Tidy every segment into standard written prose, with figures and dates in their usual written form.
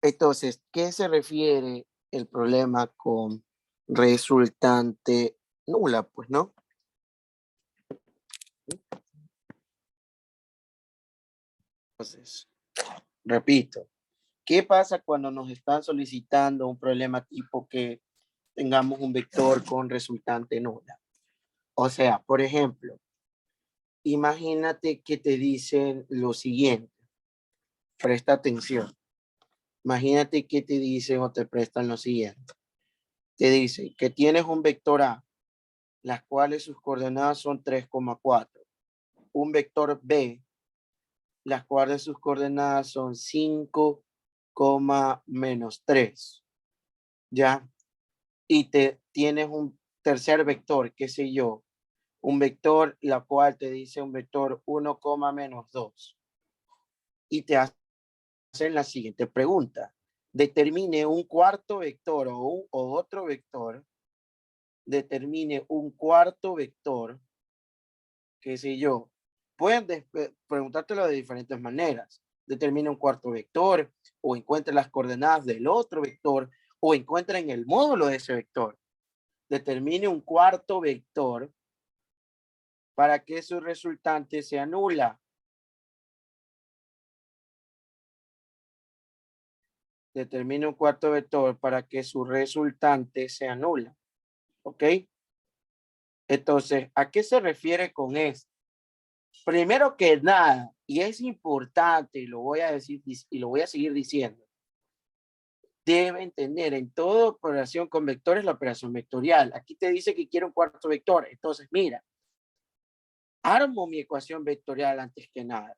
Entonces, ¿qué se refiere el problema con resultante nula? Pues, ¿no? Entonces, repito, ¿qué pasa cuando nos están solicitando un problema tipo que tengamos un vector con resultante nula? O sea, por ejemplo, imagínate que te dicen lo siguiente, presta atención. Imagínate que te dicen o te prestan lo siguiente. Te dicen que tienes un vector A, las cuales sus coordenadas son 3,4. Un vector B, las cuales sus coordenadas son 5, menos 3. ¿Ya? Y te tienes un tercer vector, qué sé yo, un vector, la cual te dice un vector 1, menos 2. Y te hacen la siguiente pregunta. Determine un cuarto vector o otro vector. Determine un cuarto vector, qué sé yo. Pueden preguntártelo de diferentes maneras. Determine un cuarto vector o encuentre las coordenadas del otro vector o encuentre en el módulo de ese vector. Determine un cuarto vector para que su resultante sea nula. Determine un cuarto vector para que su resultante sea nula. ¿Ok? Entonces, ¿a qué se refiere con esto? Primero que nada, y es importante, y lo voy a decir y lo voy a seguir diciendo, deben tener en toda operación con vectores la operación vectorial. Aquí te dice que quiere un cuarto vector. Entonces, mira, armo mi ecuación vectorial antes que nada.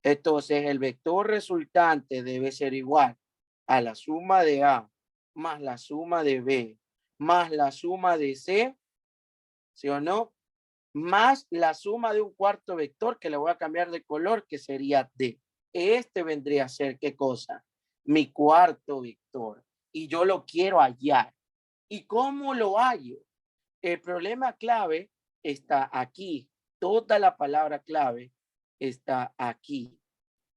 Entonces, el vector resultante debe ser igual a la suma de A más la suma de B más la suma de C, ¿sí o no? Más la suma de un cuarto vector que le voy a cambiar de color, que sería D. Este vendría a ser, ¿qué cosa? Mi cuarto vector. Y yo lo quiero hallar. ¿Y cómo lo hallo? El problema clave está aquí. Toda la palabra clave está aquí.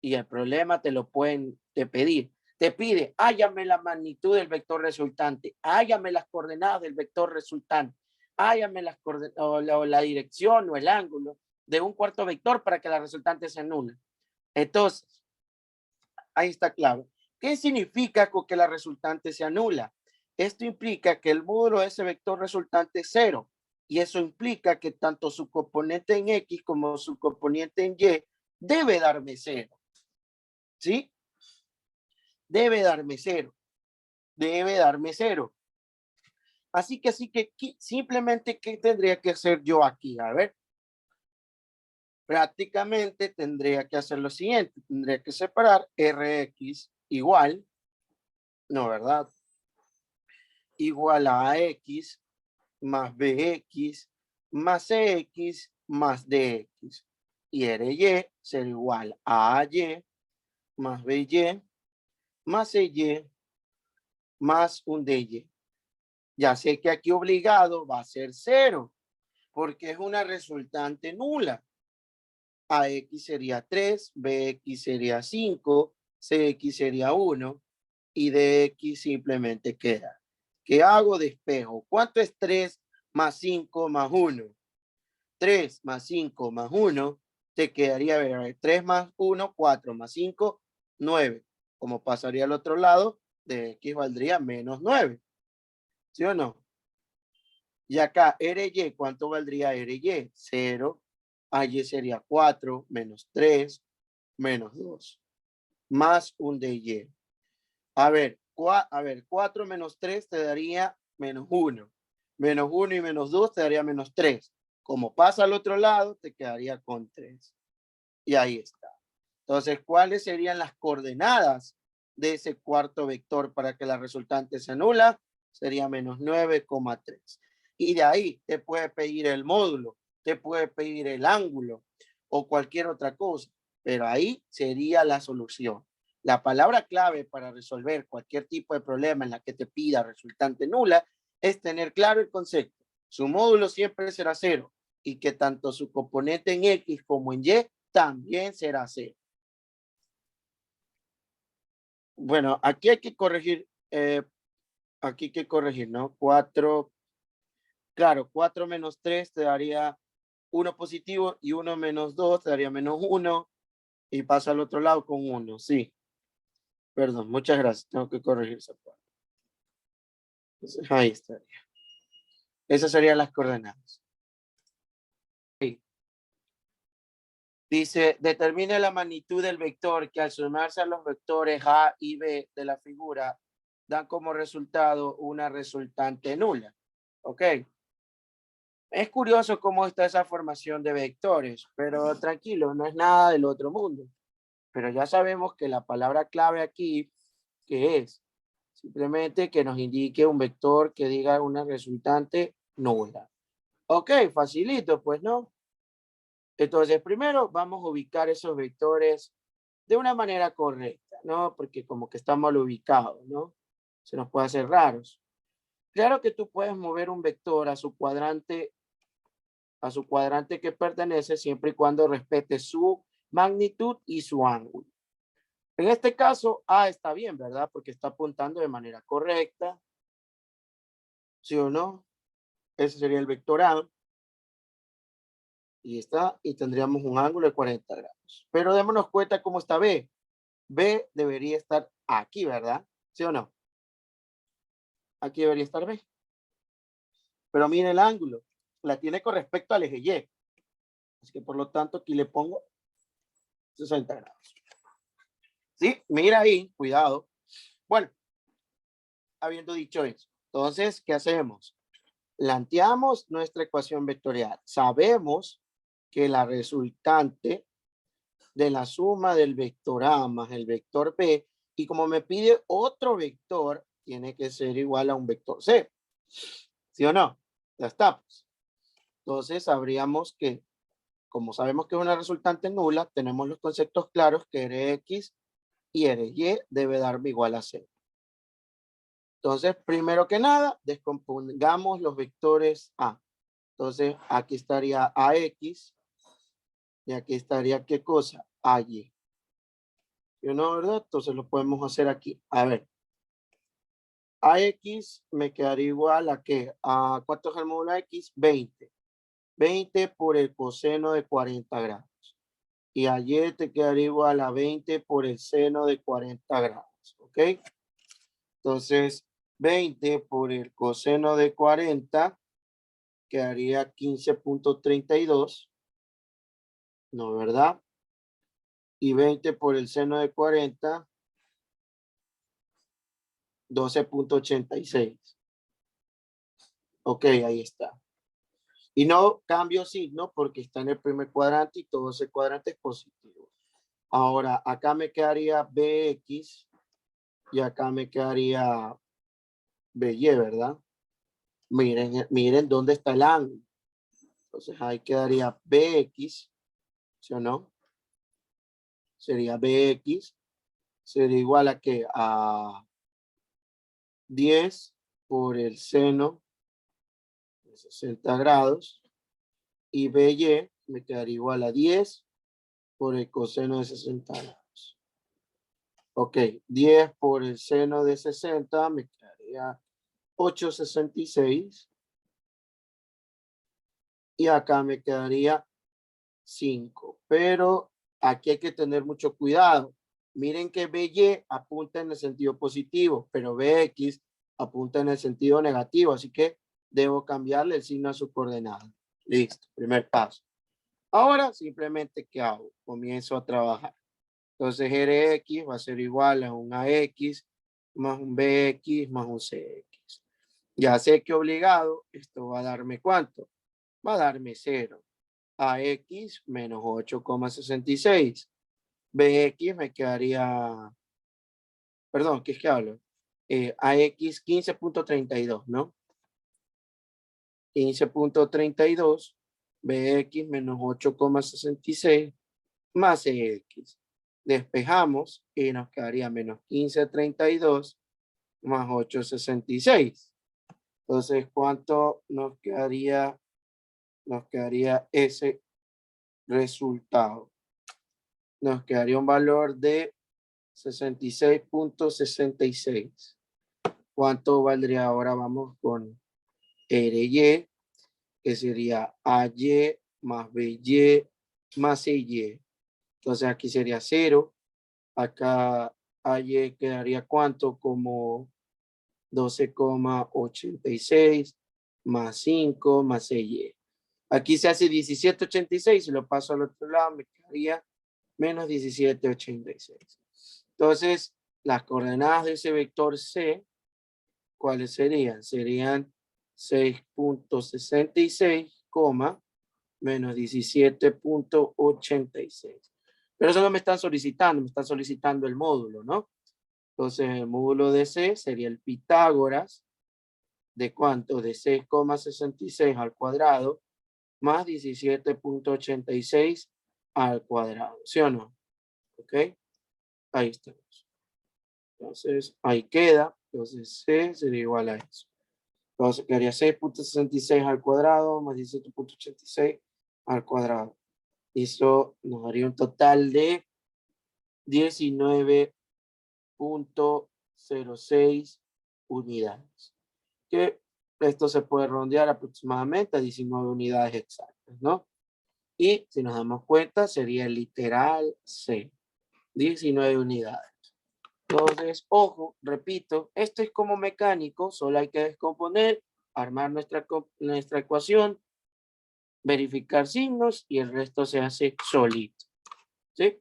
Y el problema te lo pueden pedir. Te pide, hállame la magnitud del vector resultante, hállame las coordenadas del vector resultante, hállame las la dirección o el ángulo de un cuarto vector para que la resultante sea nula. Entonces, ahí está claro. ¿Qué significa con que la resultante sea nula? Esto implica que el módulo de ese vector resultante es 0. Y eso implica que tanto su componente en X como su componente en Y debe darme 0. ¿Sí? Debe darme 0. Debe darme 0. Así que simplemente, ¿qué tendría que hacer yo aquí? A ver, prácticamente tendría que hacer lo siguiente. Tendría que separar Rx igual, no, ¿verdad? Igual a AX más BX más CX más DX. Y RY será igual a AY más BY más CY más un DY. Ya sé que aquí obligado va a ser 0, porque es una resultante nula. AX sería 3, BX sería 5, CX sería 1 y DX simplemente queda. ¿Qué hago? Despejo. ¿Cuánto es 3 más 5 más 1? 3 más 5 más 1 te quedaría, a ver, 3 más 1, 4 más 5, 9. Como pasaría al otro lado, DX valdría menos 9. ¿Sí o no? Y acá, RY, ¿cuánto valdría RY? 0. AY sería 4 menos 3 menos 2 más un DY. A ver, 4 menos 3 te daría menos 1. Menos 1 y menos 2 te daría menos 3. Como pasa al otro lado, te quedaría con 3. Y ahí está. Entonces, ¿cuáles serían las coordenadas de ese cuarto vector para que la resultante se anula? Sería menos 9,3. Y de ahí te puede pedir el módulo, te puede pedir el ángulo o cualquier otra cosa, pero ahí sería la solución. La palabra clave para resolver cualquier tipo de problema en la que te pida resultante nula es tener claro el concepto. Su módulo siempre será 0 y que tanto su componente en X como en Y también será 0. Bueno, aquí hay que corregir, aquí hay que corregir, ¿no? 4, claro, 4 menos 3 te daría 1 positivo y 1 menos 2 te daría menos 1 y pasa al otro lado con 1, sí. Perdón, muchas gracias, tengo que corregir esa parte. Entonces, ahí estaría. Esas serían las coordenadas. Sí. Dice, determine la magnitud del vector que al sumarse a los vectores A y B de la figura dan como resultado una resultante nula. ¿Ok? Es curioso cómo está esa formación de vectores, pero tranquilo, no es nada del otro mundo. Pero ya sabemos que la palabra clave aquí, ¿qué es? Simplemente que nos indique un vector que diga una resultante nula. Ok, facilito, pues, ¿no? Entonces, primero vamos a ubicar esos vectores de una manera correcta, ¿no? Porque como que está mal ubicado, ¿no? Se nos puede hacer raros. Claro que tú puedes mover un vector a su cuadrante que pertenece siempre y cuando respete su magnitud y su ángulo. En este caso, A está bien, ¿verdad? Porque está apuntando de manera correcta. ¿Sí o no? Ese sería el vector A. Y está, y tendríamos un ángulo de 40 grados. Pero démonos cuenta cómo está B. B debería estar aquí, ¿verdad? ¿Sí o no? Aquí debería estar B. Pero miren el ángulo. La tiene con respecto al eje Y. Así que por lo tanto aquí le pongo 60 grados. ¿Sí? Mira ahí, cuidado. Bueno, habiendo dicho eso, entonces, ¿qué hacemos? Planteamos nuestra ecuación vectorial. Sabemos que la resultante de la suma del vector A más el vector B, y como me pide otro vector, tiene que ser igual a un vector C. ¿Sí o no? Ya está. Pues. Entonces, sabríamos que, como sabemos que es una resultante nula, tenemos los conceptos claros que Rx y Ry debe darme igual a C. Entonces, primero que nada, descompongamos los vectores A. Entonces, aquí estaría AX y aquí estaría, ¿qué cosa? AY. ¿Sí o no, verdad? Entonces lo podemos hacer aquí. A ver, AX me quedaría igual a ¿qué? ¿A cuánto es el módulo X? 20. 20 por el coseno de 40 grados. Y ayer te quedaría igual a 20 por el seno de 40 grados. ¿Ok? Entonces, 20 por el coseno de 40 quedaría 15.32. ¿No, verdad? Y 20 por el seno de 40, 12.86. Ok, ahí está. Y no cambio signo porque está en el primer cuadrante y todo ese cuadrante es positivo. Ahora, acá me quedaría BX y acá me quedaría BY, ¿verdad? Miren dónde está el ángulo. Entonces ahí quedaría BX, ¿sí o no? Sería BX, sería igual a que a 10 por el seno de 60 grados y BY me quedaría igual a 10 por el coseno de 60 grados. Ok, 10 por el seno de 60 me quedaría 8,66 y acá me quedaría 5. Pero aquí hay que tener mucho cuidado. Miren que BY apunta en el sentido positivo, pero BX apunta en el sentido negativo, así que debo cambiarle el signo a su coordenada. Listo, primer paso. Ahora simplemente, ¿qué hago? Comienzo a trabajar. Entonces Rx va a ser igual a un AX más un BX más un CX. Ya sé que obligado, esto va a darme ¿cuánto? Va a darme 0. AX menos 8,66. BX me quedaría, perdón, ¿qué es que hablo? AX 15.32, ¿no? 15.32, BX menos 8,66 más CX. Despejamos y nos quedaría menos 15.32 más 8,66. Entonces, ¿cuánto nos quedaría? Nos quedaría ese resultado. Nos quedaría un valor de 66.66. ¿Cuánto valdría ahora? Vamos con RY, que sería AY más BY más CY. Entonces aquí sería 0. Acá AY quedaría ¿cuánto? Como 12,86 más 5 más CY. Aquí se hace 17,86. Si lo paso al otro lado, me quedaría menos 17,86. Entonces, las coordenadas de ese vector C, ¿cuáles serían? Serían 6.66, menos 17.86. Pero eso no me están solicitando, me están solicitando el módulo, ¿no? Entonces, el módulo de C sería el Pitágoras, ¿de cuánto? De 6,66 al cuadrado, más 17.86 al cuadrado, ¿sí o no? ¿Ok? Ahí estamos. Entonces, ahí queda. Entonces, C sería igual a eso. Entonces, quedaría 6.66 al cuadrado más 17.86 al cuadrado. Eso nos daría un total de 19.06 unidades. Que esto se puede rondear aproximadamente a 19 unidades exactas, ¿no? Y si nos damos cuenta, sería el literal C, 19 unidades. Entonces, ojo, repito, esto es como mecánico, solo hay que descomponer, armar nuestra ecuación, verificar signos y el resto se hace solito, ¿sí?